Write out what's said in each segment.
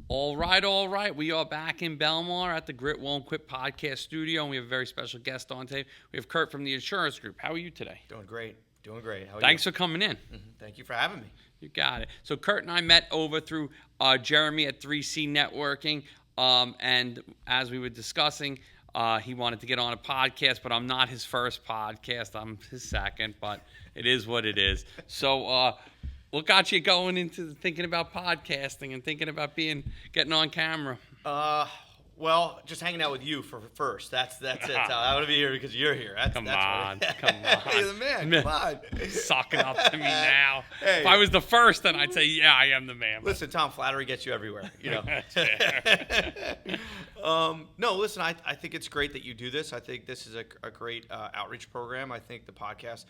All right. We are back in Belmar at the Grit Won't Quit podcast studio, and we have a very special guest on today. We have Kirt from the insurance group. How are you today? Doing great. How are you? Thanks for coming in. Thank you for having me. You got it. So Kirt and I met over through Jeremy at 3C Networking, and as we were discussing, he wanted to get on a podcast, but I'm not his first podcast. I'm his second, but it is what it is. So what got you going into thinking about podcasting and thinking about getting on camera? Well, just hanging out with you first. That's it. I want to be here because you're here. Come on. You're the man. Come on. Suck it up to me now. Hey. If I was the first, then I'd say, yeah, I am the man. Listen, Tom, flattery gets you everywhere. You know. That's fair. No, listen, I think it's great that you do this. I think this is a great outreach program. I think the podcast,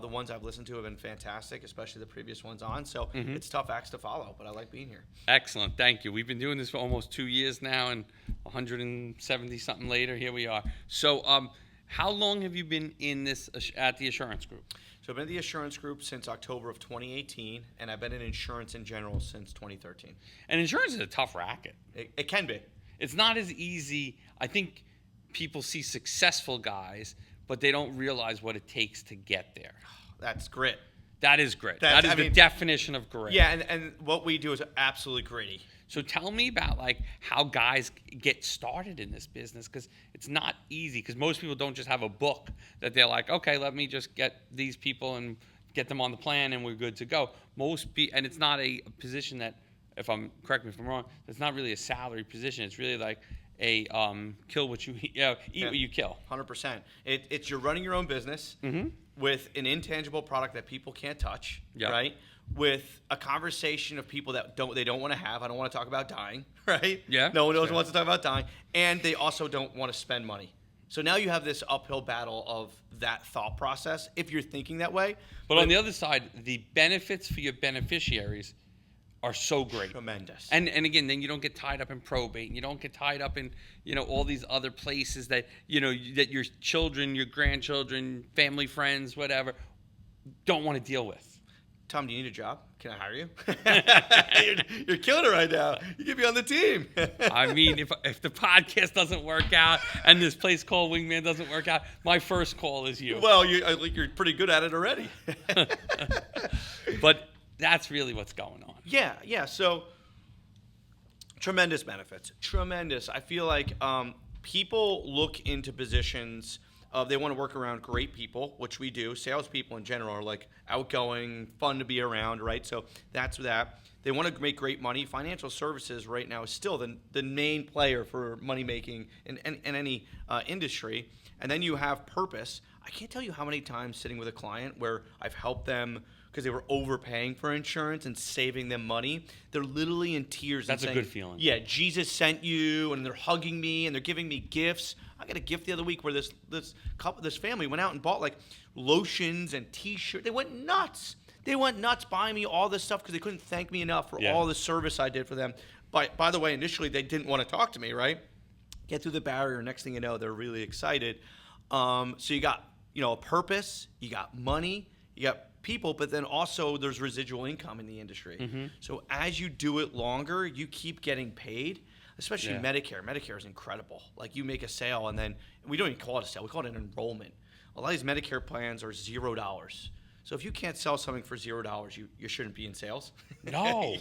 the ones I've listened to have been fantastic, especially the previous ones on. So it's tough acts to follow, but I like being here. Excellent. Thank you. We've been doing this for almost 2 years now, and 170-something later, here we are. So how long have you been in this at the Assurance Group? So I've been in the Assurance Group since October of 2018, and I've been in insurance in general since 2013. And insurance is a tough racket. It can be. It's not as easy. I think people see successful guys, but they don't realize what it takes to get there. That's grit. That is grit. That is the definition of grit. Yeah, and what we do is absolutely gritty. So tell me about like how guys get started in this business, because it's not easy, because most people don't just have a book that they're like, okay, let me just get these people and get them on the plan and we're good to go. And it's not a position that, correct me if I'm wrong, it's not really a salary position. It's really like a kill what you eat, what you kill. 100%. It's you're running your own business with an intangible product that people can't touch, right? With a conversation of people that they don't want to have. I don't want to talk about dying, right? Yeah. No one wants to talk about dying, and they also don't want to spend money. So now you have this uphill battle of that thought process if you're thinking that way. But on the other side, the benefits for your beneficiaries are so great. Tremendous. And again, then you don't get tied up in probate, and you don't get tied up in, all these other places that, that your children, your grandchildren, family, friends, whatever, don't want to deal with. Tom, do you need a job? Can I hire you? You're killing it right now. You can be on the team. I mean, if the podcast doesn't work out and this place called Wingman doesn't work out, my first call is you. Well, I think you're pretty good at it already. But that's really what's going on. Yeah. So tremendous benefits. Tremendous. I feel like people look into positions they want to work around great people, which we do. Salespeople in general are like outgoing, fun to be around, right? So that's that. They want to make great money. Financial services right now is still the main player for money making in any industry. And then you have purpose. I can't tell you how many times sitting with a client where I've helped them because they were overpaying for insurance and saving them money. They're literally in tears. That's and saying, a good feeling. Yeah, Jesus sent you, and they're hugging me, and they're giving me gifts. I got a gift the other week where this family went out and bought like lotions and T-shirts. They went nuts. Buying me all this stuff because they couldn't thank me enough for all the service I did for them. By the way, initially they didn't want to talk to me, right? Get through the barrier. Next thing you know, they're really excited. So you got a purpose, you got money, you got people, but then also there's residual income in the industry. So as you do it longer, you keep getting paid. Especially Medicare. Medicare is incredible. Like you make a sale and then we don't even call it a sale. We call it an enrollment. A lot of these Medicare plans are $0. So if you can't sell something for $0, you shouldn't be in sales. No.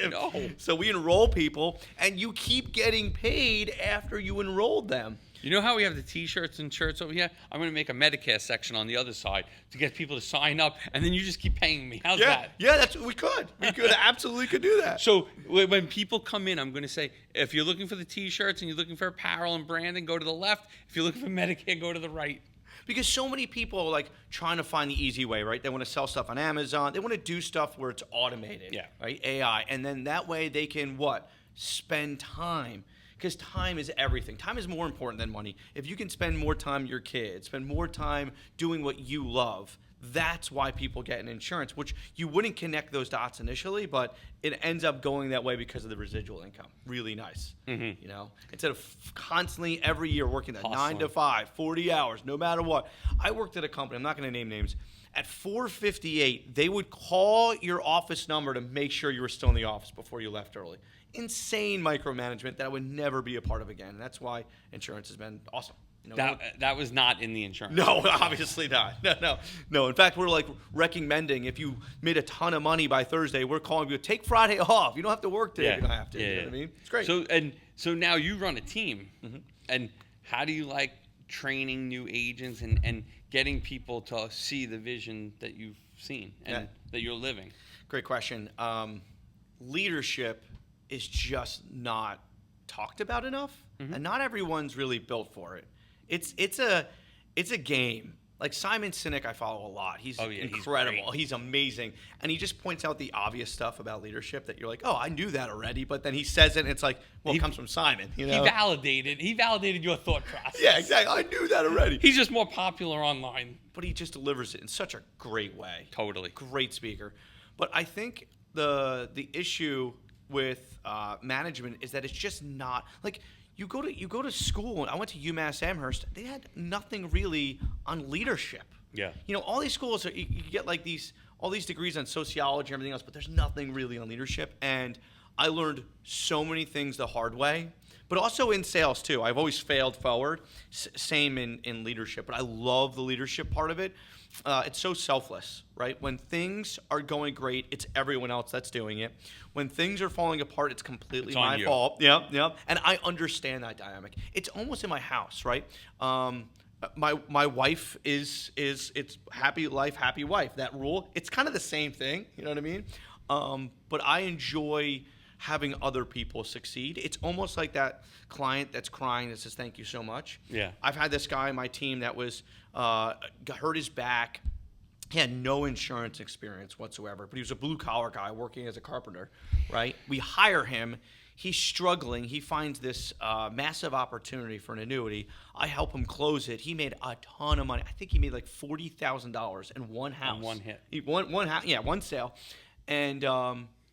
No. So we enroll people and you keep getting paid after you enrolled them. You know how we have the T-shirts and shirts over here? I'm going to make a Medicare section on the other side to get people to sign up, and then you just keep paying me. How's that? Yeah, we could absolutely could do that. So when people come in, I'm going to say, if you're looking for the T-shirts and you're looking for apparel and branding, go to the left. If you're looking for Medicare, go to the right. Because so many people are like trying to find the easy way, right? They want to sell stuff on Amazon. They want to do stuff where it's automated, right? AI, and then that way they can spend time. Because time is everything. Time is more important than money. If you can spend more time with your kids, spend more time doing what you love, that's why people get an insurance, which you wouldn't connect those dots initially, but it ends up going that way because of the residual income. Really nice. Instead of constantly every year working that 9 to 5, 40 hours, no matter what. I worked at a company, I'm not going to name names. At 4:58, they would call your office number to make sure you were still in the office before you left early. insane micromanagement that I would never be a part of again. And that's why insurance has been awesome. That was not in the insurance. No, obviously not. No. In fact, we're like recommending if you made a ton of money by Thursday, we're calling you take Friday off. You don't have to work today if you don't have to. You know what I mean? It's great. So now you run a team, and how do you like training new agents and getting people to see the vision that you've seen and that you're living? Great question. Leadership is just not talked about enough, and not everyone's really built for it. It's a game. Like Simon Sinek, I follow a lot. He's incredible. He's amazing, and he just points out the obvious stuff about leadership that you're like, oh, I knew that already. But then he says it, and it's like, well, it comes from Simon. You know? He validated your thought process. Yeah, exactly. I knew that already. He's just more popular online, but he just delivers it in such a great way. Totally, great speaker. But I think the issue with management is that it's just not like. You go to school, and I went to UMass Amherst. They had nothing really on leadership. Yeah. You know, all these schools you get like all these degrees on sociology and everything else, but there's nothing really on leadership. And I learned so many things the hard way, but also in sales too. I've always failed forward. Same in leadership, but I love the leadership part of it. It's so selfless, right? When things are going great, it's everyone else that's doing it. When things are falling apart, it's completely my fault. Yep. And I understand that dynamic. It's almost in my house, right? My wife is it's happy life, happy wife. That rule. It's kind of the same thing. You know what I mean? But I enjoy having other people succeed. It's almost like that client that's crying that says, thank you so much. Yeah. I've had this guy on my team that was hurt his back. He had no insurance experience whatsoever, but he was a blue-collar guy working as a carpenter, right? We hire him. He's struggling. He finds this massive opportunity for an annuity. I help him close it. He made a ton of money. I think he made like $40,000 in one house. On one hit. One sale. And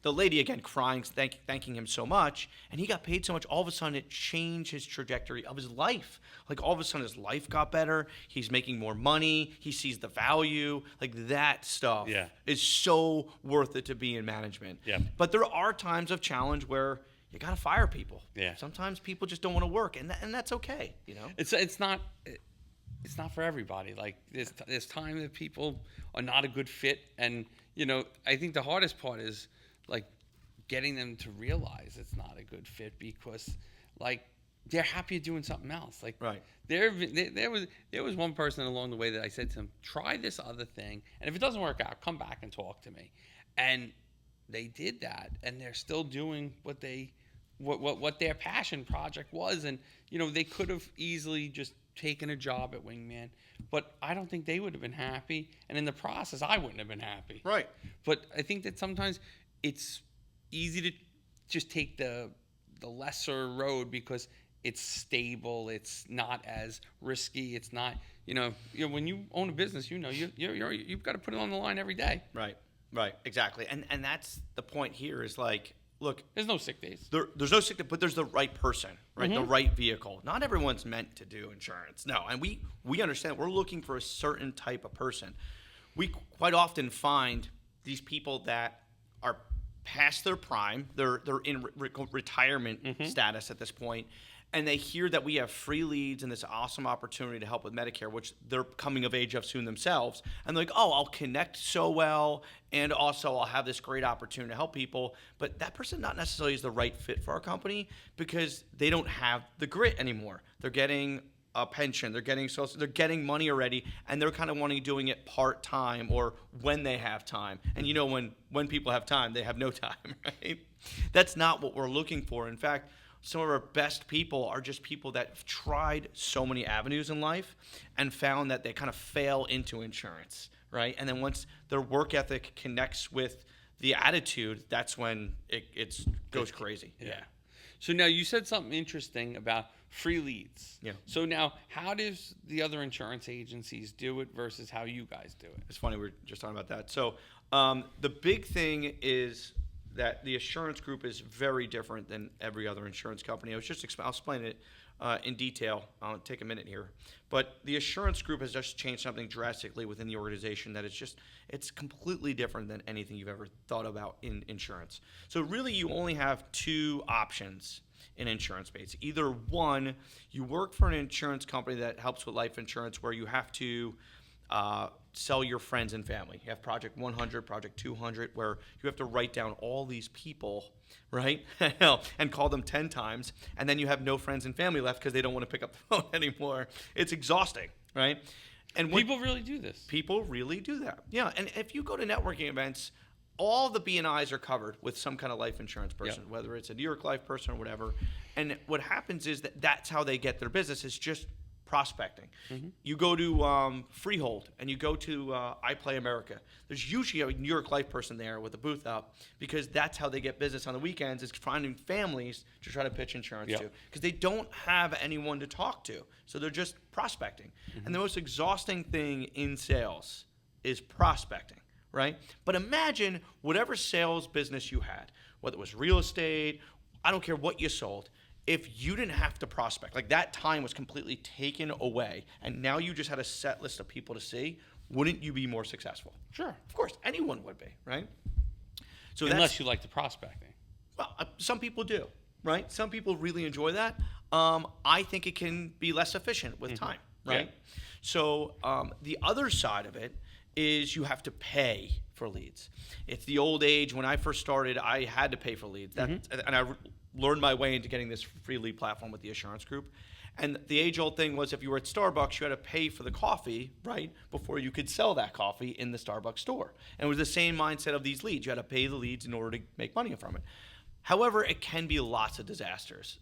the lady, again, crying, thanking him so much. And he got paid so much, all of a sudden it changed his trajectory of his life. Like all of a sudden his life got better. He's making more money. He sees the value. Like that stuff is so worth it to be in management. Yeah. But there are times of challenge where you got to fire people. Yeah. Sometimes people just don't want to work, and that's okay, you know? It's not for everybody. Like there's time that people are not a good fit, and you know, I think the hardest part is like getting them to realize it's not a good fit because like they're happy doing something else. Like right. There was one person along the way that I said to him, try this other thing, and if it doesn't work out, come back and talk to me. And they did that, and they're still doing what their passion project was. And you know, they could have easily just taken a job at Wingman, but I don't think they would have been happy, and in the process I wouldn't have been happy. Right. But I think that sometimes it's easy to just take the lesser road because it's stable, it's not as risky, it's not, you know when you own a business, you know you've got to put it on the line every day. Right, exactly. And that's the point here is like, look, there's no sick days. There's no sick days, but there's the right person, right? The right vehicle. Not everyone's meant to do insurance. No, and we understand we're looking for a certain type of person. We quite often find these people that are past their prime. They're in retirement status at this point, and they hear that we have free leads and this awesome opportunity to help with Medicare, which they're coming of age of soon themselves. And they're like, oh, I'll connect so well, and also I'll have this great opportunity to help people. But that person not necessarily is the right fit for our company because they don't have the grit anymore. They're getting a pension, they're getting money already, and they're kind of wanting doing it part-time or when they have time. And you know, when people have time, they have no time, right? That's not what we're looking for. In fact, some of our best people are just people that have tried so many avenues in life and found that they kind of fail into insurance, right? And then once their work ethic connects with the attitude, that's when it goes crazy. Yeah. So now you said something interesting about free leads. Yeah. So now how does the other insurance agencies do it versus how you guys do it? It's funny, we were just talking about that. So the big thing is that the assurance group is very different than every other insurance company. I'll explain it in detail. I'll take a minute here. But the assurance group has just changed something drastically within the organization that it's completely different than anything you've ever thought about in insurance. So really you only have two options in insurance space. Either one, you work for an insurance company that helps with life insurance where you have to sell your friends and family. You have Project 100, Project 200, where you have to write down all these people, right? And call them 10 times, and then you have no friends and family left because they don't want to pick up the phone anymore. It's exhausting, right? And People really do this. People really do that. Yeah, and if you go to networking events, all the B&Is are covered with some kind of life insurance person, whether it's a New York Life person or whatever. And what happens is that's how they get their business, is just prospecting. Mm-hmm. You go to Freehold and you go to I Play America. There's usually a New York Life person there with a booth up because that's how they get business on the weekends, is finding families to try to pitch insurance to, because they don't have anyone to talk to. So they're just prospecting. Mm-hmm. And the most exhausting thing in sales is prospecting, right? But imagine whatever sales business you had, whether it was real estate, I don't care what you sold, if you didn't have to prospect, like that time was completely taken away, and now you just had a set list of people to see, wouldn't you be more successful? Sure. Of course, anyone would be, right? So unless you like the prospecting. Well, some people do, right? Some people really enjoy that. I think it can be less efficient with time, right? Yeah. So the other side of it is you have to pay for leads. It's the old age. When I first started, I had to pay for leads. And I learned my way into getting this free lead platform with the assurance group. And the age-old thing was, if you were at Starbucks, you had to pay for the coffee, right, before you could sell that coffee in the Starbucks store. And it was the same mindset of these leads. You had to pay the leads in order to make money from it. However, it can be lots of disasters.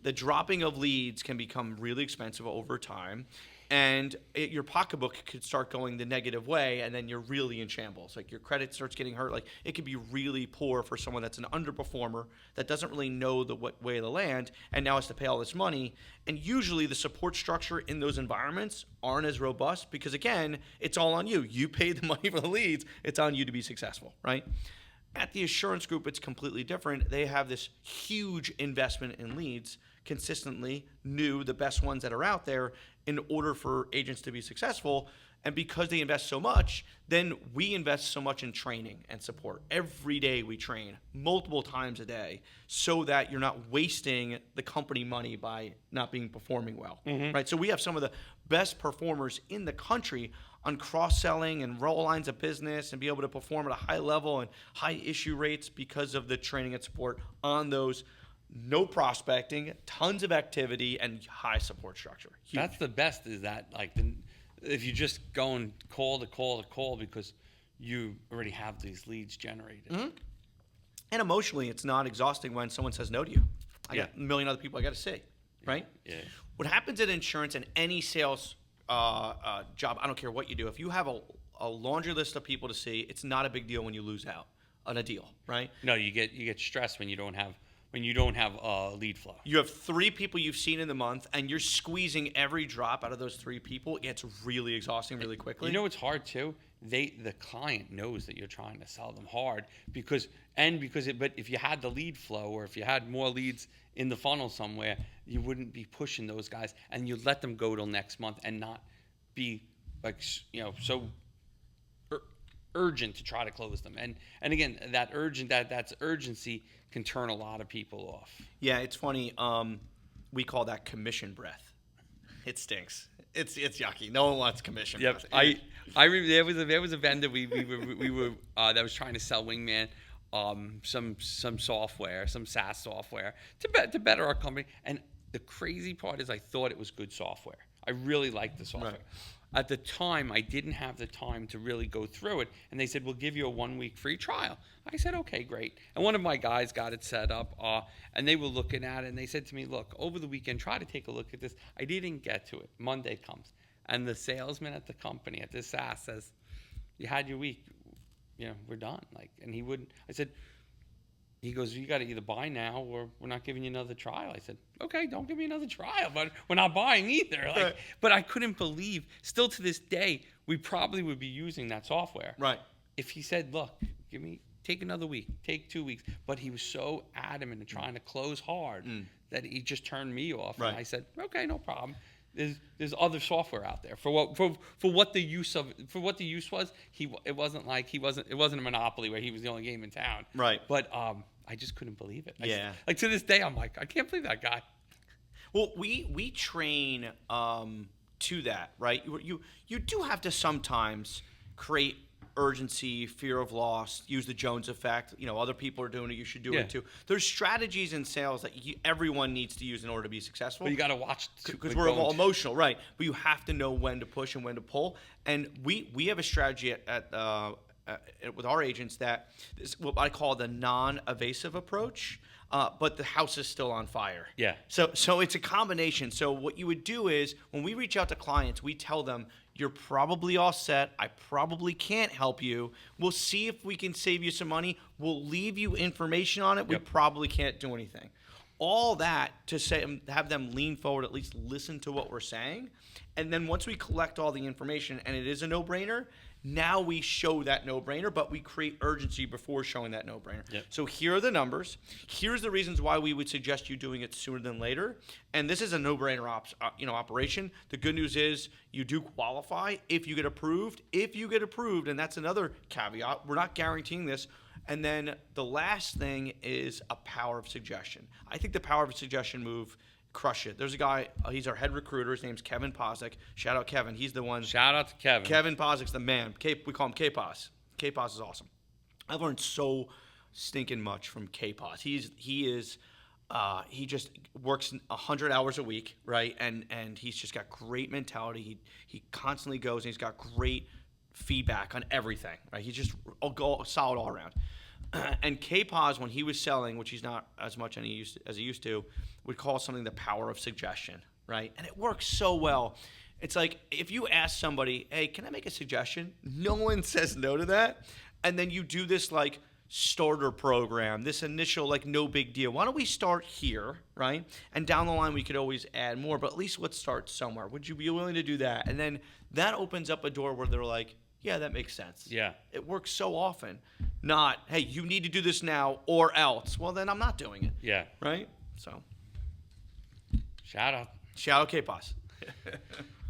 The dropping of leads can become really expensive over time. And your pocketbook could start going the negative way, and then you're really in shambles. Like your credit starts getting hurt. Like it could be really poor for someone that's an underperformer that doesn't really know the way of the land, and now has to pay all this money. And usually the support structure in those environments aren't as robust because, again, it's all on you. You pay the money for the leads. It's on you to be successful, right? At the assurance group, it's completely different. They have this huge investment in leads, consistently new, the best ones that are out there, in order for agents to be successful. And because they invest so much, then we invest so much in training and support. Every day we train multiple times a day so that you're not wasting the company money by not performing well, right? So we have some of the best performers in the country on cross-selling and roll lines of business and be able to perform at a high level and high issue rates because of the training and support on those. No prospecting, tons of activity, and high support structure. Huge. That's the best, is that if you just go and call to call because you already have these leads generated. Mm-hmm. And emotionally, it's not exhausting when someone says no to you. I got a million other people I got to see, right? Yeah. What happens in insurance and any sales job, I don't care what you do, if you have a laundry list of people to see, it's not a big deal when you lose out on a deal, right? No, you get stressed when you don't have lead flow. You have 3 people you've seen in the month, and you're squeezing every drop out of those 3 people. It's really exhausting really quickly. You know what's hard too? The client knows that you're trying to sell them hard but if you had the lead flow, or if you had more leads in the funnel somewhere, you wouldn't be pushing those guys, and you let them go till next month and not be so urgent to try to close them. And again, that's urgency can turn a lot of people off. Yeah, it's funny. We call that commission breath. It stinks. It's yucky. No one wants commission breath. I remember there was a vendor we were that was trying to sell Wingman some software, some SaaS software to better our company. And the crazy part is I thought it was good software. I really liked the software. Right. At the time, I didn't have the time to really go through it, and they said, we'll give you a 1-week free trial. I said, okay, great. And one of my guys got it set up, and they were looking at it, and they said to me, look, over the weekend, try to take a look at this. I didn't get to it. Monday comes, and the salesman at the company, at this SaaS, says, you had your week, we're done. And he wouldn't. I said, he goes, you got to either buy now or we're not giving you another trial. I said, okay, don't give me another trial, but we're not buying either. Right. But I couldn't believe, still to this day, we probably would be using that software. Right. If he said, look, give me take another week, take 2 weeks. But he was so adamant and trying to close hard that he just turned me off. Right. And I said, okay, no problem. There's other software out there for what the use was. It wasn't a monopoly where he was the only game in town. Right. But I just couldn't believe it. Yeah. Like to this day, I'm like, I can't believe that guy. Well, we train to that, right? You do have to sometimes create urgency, fear of loss, use the Jones effect. Other people are doing it, you should do it too. There's strategies in sales that everyone needs to use in order to be successful. But you got to watch because we're all emotional, right? But you have to know when to push and when to pull. And we have a strategy with our agents that is what I call the non-evasive approach. But the house is still on fire. Yeah. So it's a combination. So what you would do is when we reach out to clients, we tell them, you're probably all set. I probably can't help you. We'll see if we can save you some money. We'll leave you information on it. We probably can't do anything. All that to have them lean forward, at least listen to what we're saying. And then once we collect all the information and it is a no-brainer, now we show that no-brainer, but we create urgency before showing that no-brainer. Yep. So here are the numbers. Here's the reasons why we would suggest you doing it sooner than later. And this is a no-brainer operation. The good news is you do qualify if you get approved. If you get approved, and that's another caveat, we're not guaranteeing this. And then the last thing is a power of suggestion. I think the power of suggestion move crush it. There's a guy, he's our head recruiter. His name's Kevin Posick. Shout out Kevin. He's the one. Shout out to Kevin. Kevin Posick's the man. We call him K-Pos. K-Pos is awesome. I've learned so stinking much from K-Pos. He just works 100 hours a week, right? And he's just got great mentality. He constantly goes and he's got great feedback on everything, right? He's just solid all around. And K-Pos, when he was selling, which he's not as much as he used to, would call something the power of suggestion, right? And it works so well. It's like if you ask somebody, hey, can I make a suggestion? No one says no to that. And then you do this like starter program, this initial like no big deal. Why don't we start here, right? And down the line we could always add more, but at least let's start somewhere. Would you be willing to do that? And then that opens up a door where they're like, yeah, that makes sense. Yeah. It works so often. Not, hey, you need to do this now or else. Well, then I'm not doing it. Yeah. Right? So. Shout out K-Pos.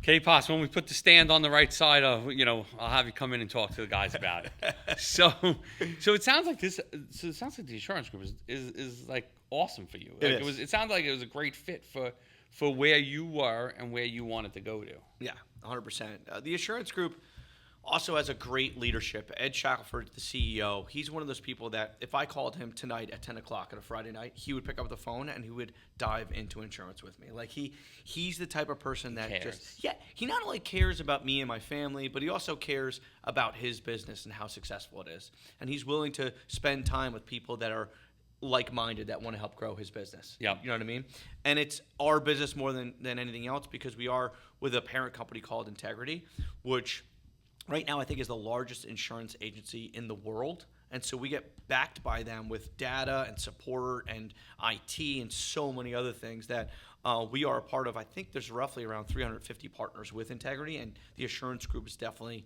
K-Pos, when we put the stand on the right side of, I'll have you come in and talk to the guys about it. So it sounds like this. So it sounds like the insurance group is like awesome for you. Like it sounded like it was a great fit for where you were and where you wanted to go to. Yeah, 100%. The insurance group also has a great leadership. Ed Shackelford, the CEO, he's one of those people that if I called him tonight at 10 o'clock on a Friday night, he would pick up the phone and he would dive into insurance with me. Like he's the type of person that he not only cares about me and my family, but he also cares about his business and how successful it is. And he's willing to spend time with people that are like-minded that want to help grow his business. Yeah. You know what I mean? And it's our business more than anything else because we are with a parent company called Integrity, which right now I think is the largest insurance agency in the world. And so we get backed by them with data and support and IT and so many other things that we are a part of. I think there's roughly around 350 partners with Integrity, and the assurance group is definitely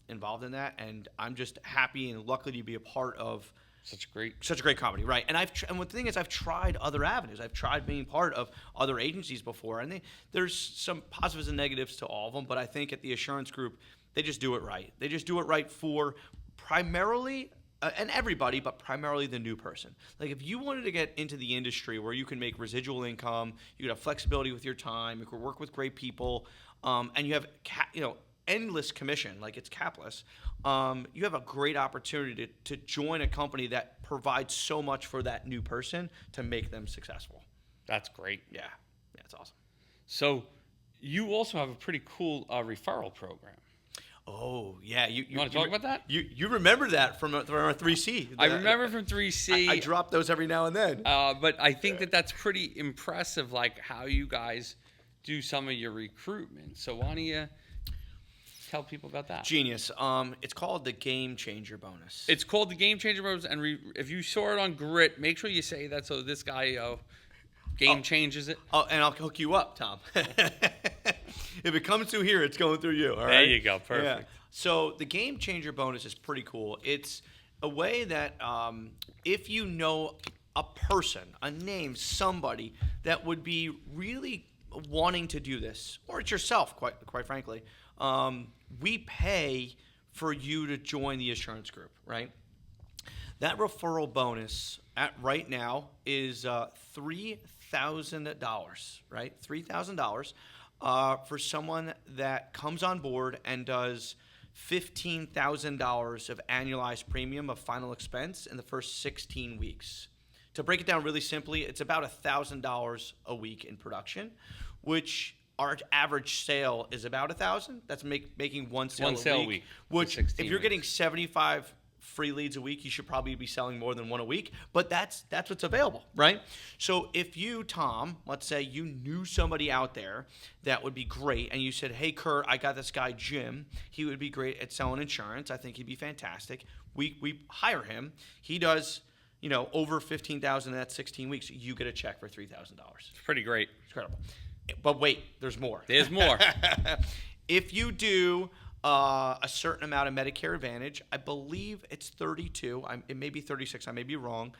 involved in that. And I'm just happy and lucky to be a part of such a great company, right? And the thing is, I've tried other avenues. I've tried being part of other agencies before, and there's some positives and negatives to all of them. But I think at the assurance group, they just do it right. They just do it right for primarily and everybody, but primarily the new person. Like if you wanted to get into the industry where you can make residual income, you could have flexibility with your time, you could work with great people, and you have endless commission, like it's capless, you have a great opportunity to join a company that provides so much for that new person to make them successful. That's great. Yeah, it's awesome. So you also have a pretty cool referral program. Oh, yeah. You want to talk about that? You remember that from our 3C. I remember from 3C. I drop those every now and then. But I think that's pretty impressive, like how you guys do some of your recruitment. So why don't you tell people about that? Genius. It's called the Game Changer Bonus. It's called the Game Changer Bonus, and if you saw it on Grit, make sure you say that so this guy changes it. Oh, and I'll hook you up, Tom. If it comes through here, it's going through you. All right. There you go. Perfect. Yeah. So the Game Changer Bonus is pretty cool. It's a way that if you know a person, a name, somebody that would be really wanting to do this, or it's yourself, quite frankly, we pay for you to join the insurance group, right? That referral bonus at right now is $3,000, right? $3,000 for someone that comes on board and does $15,000 of annualized premium of final expense in the first 16 weeks. To break it down really simply, it's about $1,000 a week in production, which our average sale is about $1,000. That's making one sale a week. Which, if you're getting 75 free leads a week, you should probably be selling more than one a week. But that's what's available, right? So if you, Tom, let's say you knew somebody out there that would be great, and you said, "Hey, Kirt, I got this guy Jim. He would be great at selling insurance. I think he'd be fantastic." We hire him. He does, over 15,000 in that 16 weeks. You get a check for $3,000. It's pretty great. It's incredible. But wait, there's more. There's more. If you do a certain amount of Medicare Advantage, I believe it's 32. It may be 36. I may be wrong.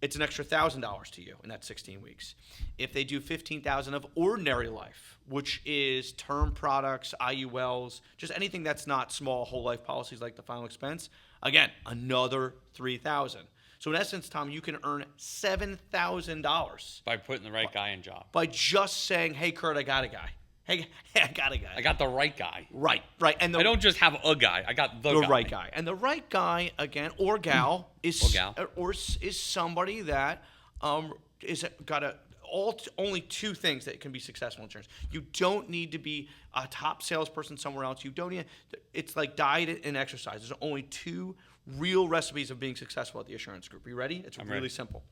It's an extra $1,000 to you in that 16 weeks. If they do 15,000 of ordinary life, which is term products, IULs, just anything that's not small whole life policies like the final expense, again, another 3,000. So in essence, Tom, you can earn $7,000 By putting the right guy in job. by just saying, "Hey, Kirt, I got a guy. Hey, I got a guy." I got the right guy. Right. And I don't just have a guy. I got the guy. right guy. And the right guy, again, or gal, is somebody that is got only two things that can be successful in insurance. You don't need to be a top salesperson somewhere else. You don't need. It's like diet and exercise. There's only two real recipes of being successful at the insurance group. Are you ready? It's really simple.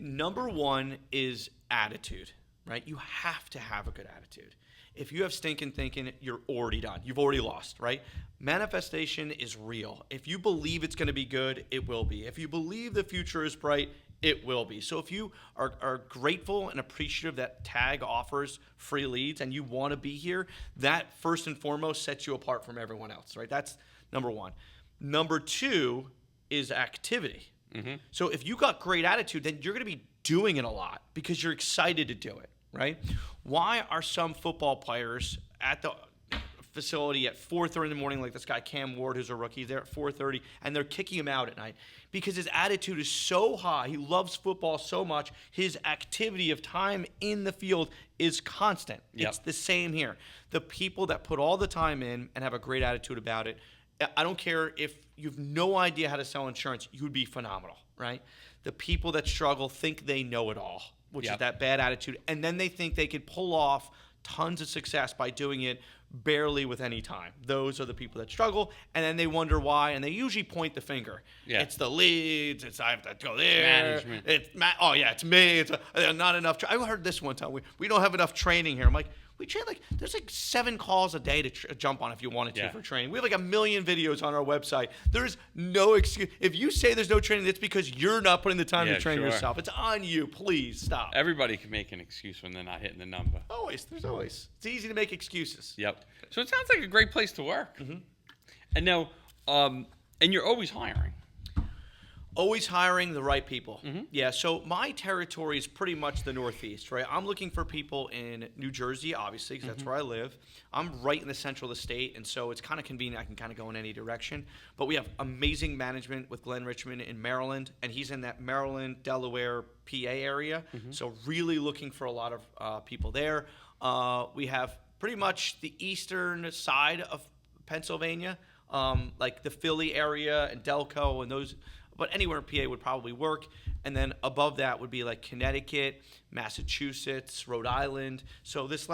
Number one is attitude, right? You have to have a good attitude. If you have stinking thinking, you're already done. You've already lost, right? Manifestation is real. If you believe it's going to be good, it will be. If you believe the future is bright, it will be. So if you are grateful and appreciative that TAG offers free leads and you want to be here, that first and foremost sets you apart from everyone else, right? That's number one. Number two is activity. Mm-hmm. So if you got great attitude, then you're going to be doing it a lot because you're excited to do it, right? Why are some football players at the facility at 4:30 in the morning, like this guy Cam Ward, who's a rookie, there at 4:30, and they're kicking him out at night? Because his attitude is so high. He loves football so much. His activity of time in the field is constant. Yep. It's the same here. The people that put all the time in and have a great attitude about it, I don't care if you've no idea how to sell insurance, you would be phenomenal, right? The people that struggle think they know it all, which is that bad attitude. And then they think they could pull off tons of success by doing it barely with any time. Those are the people that struggle, and then they wonder why, and they usually point the finger. Yeah. It's the leads. It's I have to go there. Management. It's me. It's not enough. I heard this one time. We don't have enough training here. I'm like, we train there's 7 calls a day to jump on if you wanted to for training. We have 1 million videos on our website. There's no excuse. If you say there's no training, it's because you're not putting the time to train yourself. It's on you. Please stop. Everybody can make an excuse when they're not hitting the number. There's always. It's easy to make excuses. Yep. So it sounds like a great place to work. Mm-hmm. And now, and you're always hiring. Always hiring the right people. Mm-hmm. Yeah, so my territory is pretty much the Northeast, right? I'm looking for people in New Jersey, obviously, because that's where I live. I'm right in the central of the state, and so it's kind of convenient. I can kind of go in any direction. But we have amazing management with Glenn Richmond in Maryland, and he's in that Maryland, Delaware, PA area. Mm-hmm. So really looking for a lot of people there. We have pretty much the eastern side of Pennsylvania, like the Philly area and Delco and those. But anywhere in PA would probably work. And then above that would be like Connecticut, Massachusetts, Rhode Island. So this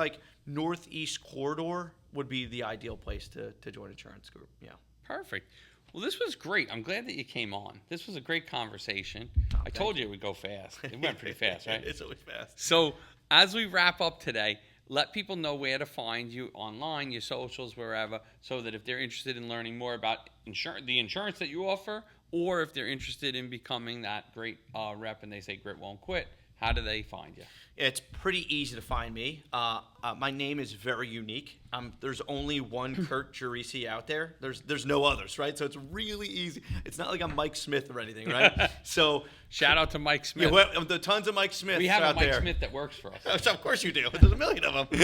northeast corridor would be the ideal place to join an insurance group. Yeah. Perfect. Well, this was great. I'm glad that you came on. This was a great conversation. I told you it would go fast. It went pretty fast, right? It's always fast. So as we wrap up today, let people know where to find you online, your socials, wherever, so that if they're interested in learning more about the insurance that you offer, or if they're interested in becoming that great rep and they say grit won't quit, how do they find you? It's pretty easy to find me. My name is very unique. There's only one Kirt Giresi out there. There's no others, right? So it's really easy. It's not like I'm Mike Smith or anything, right? So Shout out to Mike Smith. yeah, well, the tons of Mike Smiths We have a out Mike there. Smith that works for us. Of course you do. There's a million of them.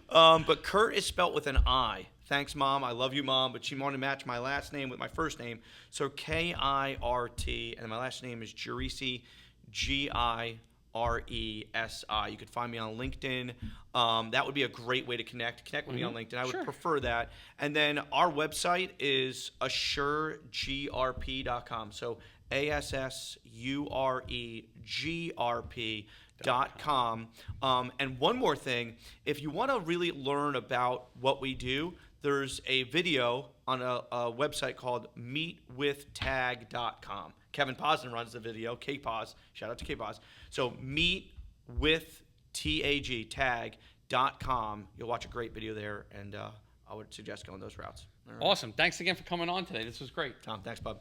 But Kirt is spelt with an I. Thanks, Mom. I love you, Mom. But she wanted to match my last name with my first name. So Kirt, and my last name is Giresi, Giresi. You could find me on LinkedIn. That would be a great way to connect. Connect with me on LinkedIn. I would prefer that. And then our website is assuregrp.com. So ASSUREGRP.com. And one more thing, if you want to really learn about what we do, there's a video on a website called meetwithtag.com. Kevin Posner runs the video. K-Pos. Shout out to K-Pos. So meetwithtag.com. You'll watch a great video there, and I would suggest going those routes. All right. Awesome. Thanks again for coming on today. This was great. Tom, thanks, bud.